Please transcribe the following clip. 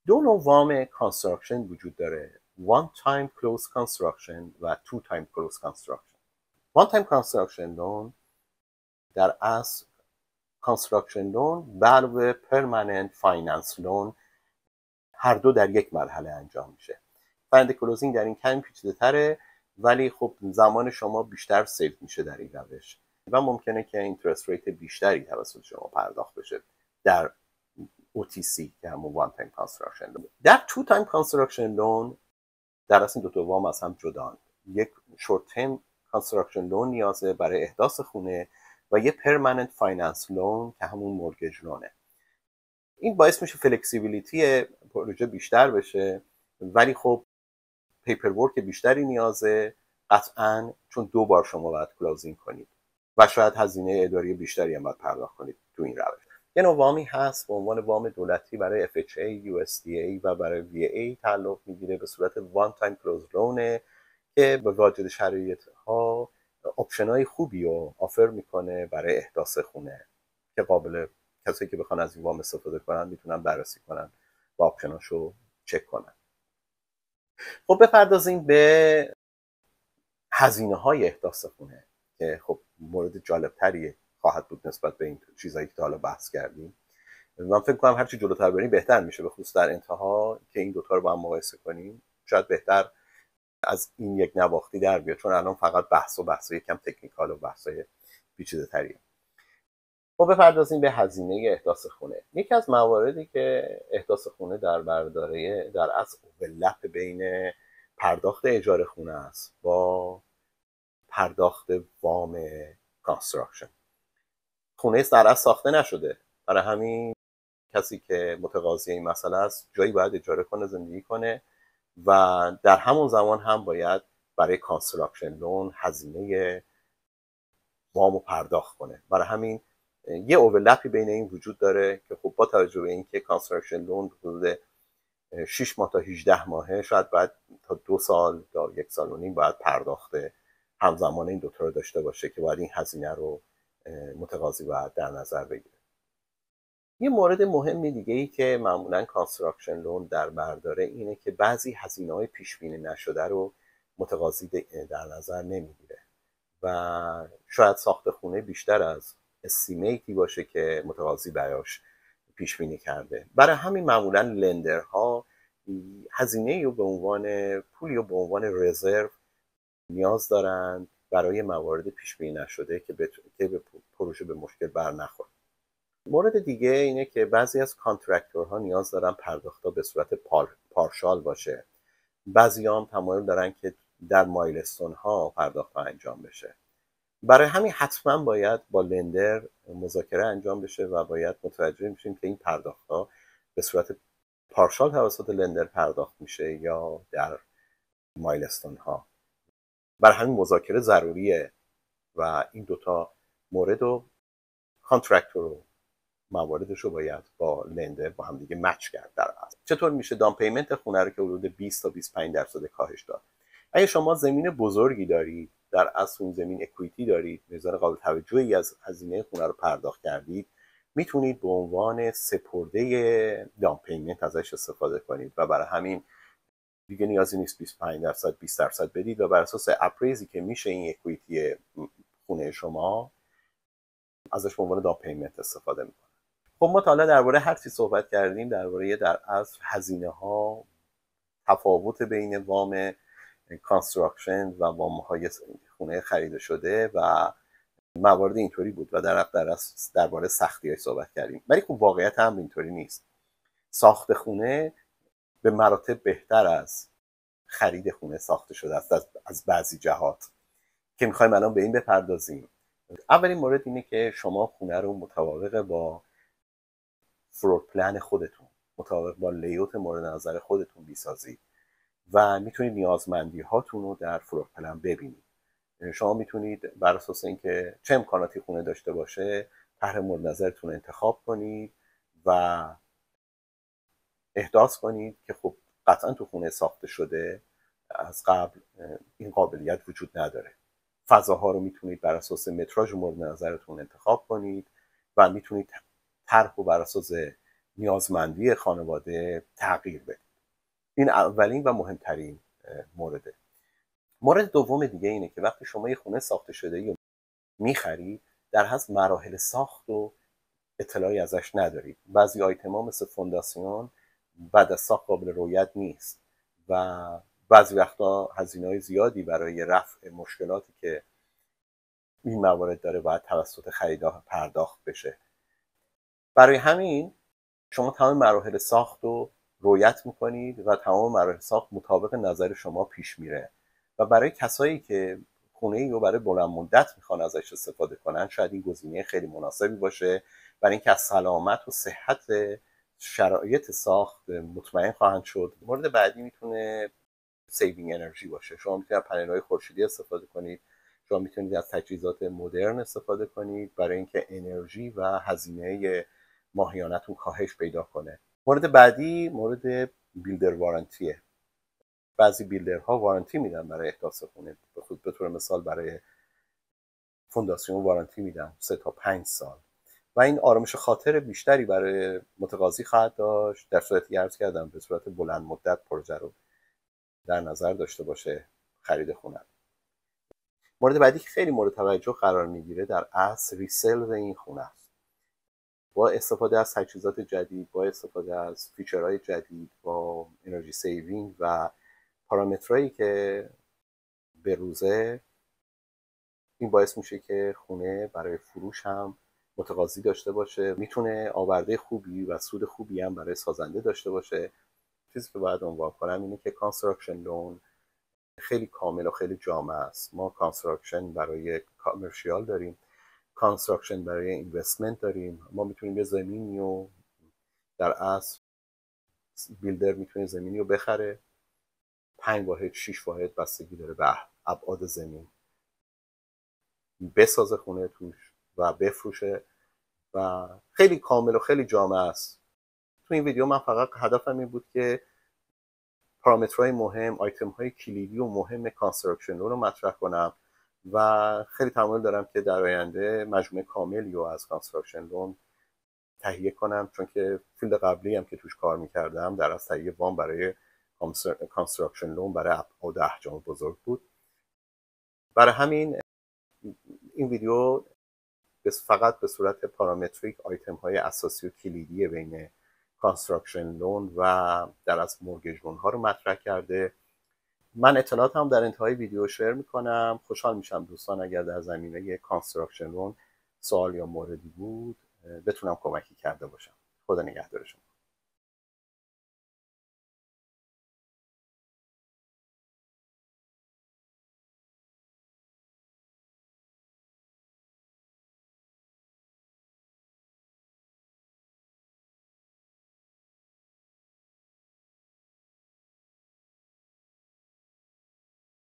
دو نوع وام کانستراکشن وجود داره: one time close construction و two time close construction. one time construction loan در اصل construction loan علاوه permanent finance loan هر دو در یک مرحله انجام میشه. فند کلوزینگ در این کمی پیچیده‌تره، ولی خب زمان شما بیشتر سیو میشه در این روش و ممکنه که اینترست ریت بیشتری توسط شما پرداخت بشه در OTC که همون one time construction loan. در two time construction loan در اصل این دو تا وام از هم جداند. یک short term construction loan نیازه برای احداث خونه و یه permanent finance loan که همون mortgage loanه. این باعث میشه فلکسیبیلیتی پروژه بیشتر بشه، ولی خب پیپر ورک بیشتری نیازه قطعاً، چون دو بار شما باید کلوزینگ کنید و شاید هزینه اداری بیشتری هم باید پرداخت کنید تو این روش. یه نوع وامی هست به عنوان وام دولتی برای FHA، USDA و برای VA تعلق میگیره به صورت وان تایم کلوز لونه که به واجد شرایط ها اپشنای خوبی رو آفر میکنه برای احداث خونه که قابل کسایی که بخوان از این وام استفاده کنن میتونن بررسی کنن و آپشناشو چک کنن. خب بپردازیم به هزینه های احداث خونه که خب مورد جالب تری خواهد بود نسبت به این چیزایی که تا حالا بحث کردیم. من فکر کنم هرچی جلوتر بریم بهتر میشه، به خصوص در انتها که این دوتا رو با هم مقایسه کنیم شاید بهتر از این یک نواختی در بیاد، چون الان فقط بحث یکم تکنیکال و بحثای پیچیده تریه. خب بپردازیم به هزینه احداث خونه. یکی از مواردی که احداث خونه در برداره در اصل اوورلپ بین پرداخت اجاره خونه است با پرداخت وام کانستراکشن. خونه در اصل ساخته نشده، برای همین کسی که متقاضی این مسئله است جایی باید اجاره کنه، زندگی کنه و در همون زمان هم باید برای کانستراکشن لون هزینه وامو پرداخت کنه. برای همین یه اوورلپی بین این وجود داره که خب با توجه به اینکه کانستراکشن لون حدود 6 ماه تا 18 ماهه، شاید بعد تا 2 سال تا 1 سال و نیم باید پرداخت همزمان این دوتا رو داشته باشه که باید این هزینه رو متقاضی باید در نظر بگیره. یه مورد مهمی دیگه ای که معمولا کانستراکشن لون در بر داره اینه که بعضی هزینه‌های پیش بینی نشده رو متقاضی در نظر نمیگیره و شاید ساخت خونه بیشتر از استیمیتی باشه که متقاضی براش پیش بینی کرده. برای همین معمولا لندرها هزینه‌ای رو به عنوان پولی رو به عنوان رزرو نیاز دارن برای موارد پیش بینی نشده که به پروژه به مشکل بر نخوره. مورد دیگه اینه که بعضی از کانترکتورها نیاز دارن پرداخت‌ها به صورت پارشال باشه. بعضی‌ها هم تمایل دارن که در مایلستون ها پرداخت انجام بشه. برای همین حتما باید با لندر مذاکره انجام بشه و باید متوجه میشیم که این پرداخت ها به صورت پارشال توسط لندر پرداخت میشه یا در مایلستون ها. برای همین مذاکره ضروریه و این دوتا مورد رو کانترکتور و مواردش رو باید با لندر با هم دیگه مچ کرد. در اصل چطور میشه دام پیمنت خونه رو که حدود 20 تا 25% کاهش داد؟ اگه شما زمین بزرگی دارید، در اصل اون زمین اکویتی دارید، میزان قابل توجهی از هزینه خونه رو پرداخت کردید، میتونید به عنوان سپرده دام پیمنت ازش استفاده کنید و برای همین دیگه نیازی نیست 25% 20% بدید و بر اساس اپریزی که میشه این اکویتی خونه شما ازش به عنوان دام پیمنت استفاده میکنید. خب ما تا حالا درباره هر چی صحبت کردیم، درباره در اصل هزینه ها، تفاوت بین وام کانستراکشن و وام های خونه خریده شده و موارد اینطوری بود و درباره سختی های صحبت کردیم. ولی خب واقعیت هم اینطوری نیست. ساخت خونه به مراتب بهتر از خرید خونه ساخته شده است از بعضی جهات که میخوایم الان به این بپردازیم. اولین مورد اینه که شما خونه رو مطابق با فلور پلن خودتون، مطابق با لیوت مورد نظر خودتون بیسازید و میتونید نیازمندی هاتون رو در فلور پلن ببینید. شما میتونید بر اساس اینکه چه امکاناتی خونه داشته باشه طرح مورد نظرتون انتخاب کنید و احداث کنید که خب قطعا تو خونه ساخته شده از قبل این قابلیت وجود نداره. فضاها رو میتونید بر اساس متراژ مورد نظرتون انتخاب کنید و میتونید طرح رو بر اساس نیازمندی خانواده تغییر بده. این اولین و مهمترین مورده. مورد دوم دیگه اینه که وقتی شما یه خونه ساخته شده یا میخرید، در حد مراحل ساخت و اطلاعی ازش ندارید. بعضی آیتما مثل فونداسیون بعد از ساخت قابل رویت نیست و بعضی وقتا هزینه‌های زیادی برای رفع مشکلاتی که این موارد داره باید توسط خریدار پرداخت بشه. برای همین شما تمام مراحل ساخت رو رعایت میکنید و تمام مراحل ساخت مطابق نظر شما پیش میره و برای کسایی که خونه‌ای رو برای بلند مدت میخوان ازش استفاده کنن شاید این گزینه خیلی مناسبی باشه، برای اینکه از سلامت و صحت شرایط ساخت مطمئن خواهند شد. مورد بعدی میتونه سیوینگ انرژی باشه. شما میتونید از پنل‌های خورشیدی استفاده کنید، شما میتونید از تجهیزات مدرن استفاده کنید برای اینکه انرژی و هزینه ماهیانتون کاهش پیدا کنه. مورد بعدی مورد بیلدر وارنتیه. بعضی بیلدرها وارنتی میدن برای احداث خونه. به طور مثال برای فونداسیون وارنتی میدن 3 تا 5 سال و این آرامش خاطر بیشتری برای متقاضی خواهد داشت در صورتی که عرض کردم به صورت بلند مدت پروژه رو در نظر داشته باشه خرید خونه. مورد بعدی که خیلی مورد توجه قرار میگیره در اصل ریسل این خونه است. با استفاده از تجهیزات جدید، با استفاده از فیچرهای جدید، با انرژی سیوینگ و پارامترهایی که به روزه، این باعث میشه که خونه برای فروش هم متقاضی داشته باشه، میتونه آورده خوبی و سود خوبی هم برای سازنده داشته باشه. چیزی که باید عنوان کنم اینه که کانستراکشن لون خیلی کامل و خیلی جامع است. ما کانستراکشن برای کامرشیال داریم، کانستراکشن برای اینوستمنت داریم. ما میتونیم یه زمینی رو در اصل بیلدر میتونه زمینی رو بخره 5 واحد 6 واحد بستگی داره به ابعاد زمین، بسازه خونه توش و بفروشه و خیلی کامل و خیلی جامع است. تو این ویدیو من فقط هدفم این بود که پارامترهای مهم، آیتم های کلیدی و مهم کانستراکشن رو مطرح کنم و خیلی تمایل دارم که در آینده مجموعه کاملی رو از کانستراکشن لون تهیه کنم، چون که فیلد قبلی هم که توش کار میکردم در از تهیه وام برای کانستراکشن لون برای ابعاد احجام بزرگ بود. برای همین این ویدیو فقط به صورت پارامتریک آیتم های اساسی و کلیدی بین کانستراکشن لون و در از مورگیج لون ها رو مطرح کرده. من اطلاعات هم در انتهای ویدیو شیر میکنم. خوشحال میشم دوستان اگر در زمینه کانستراکشن لون سوال یا موردی بود بتونم کمکی کرده باشم. خدا نگهدار شما.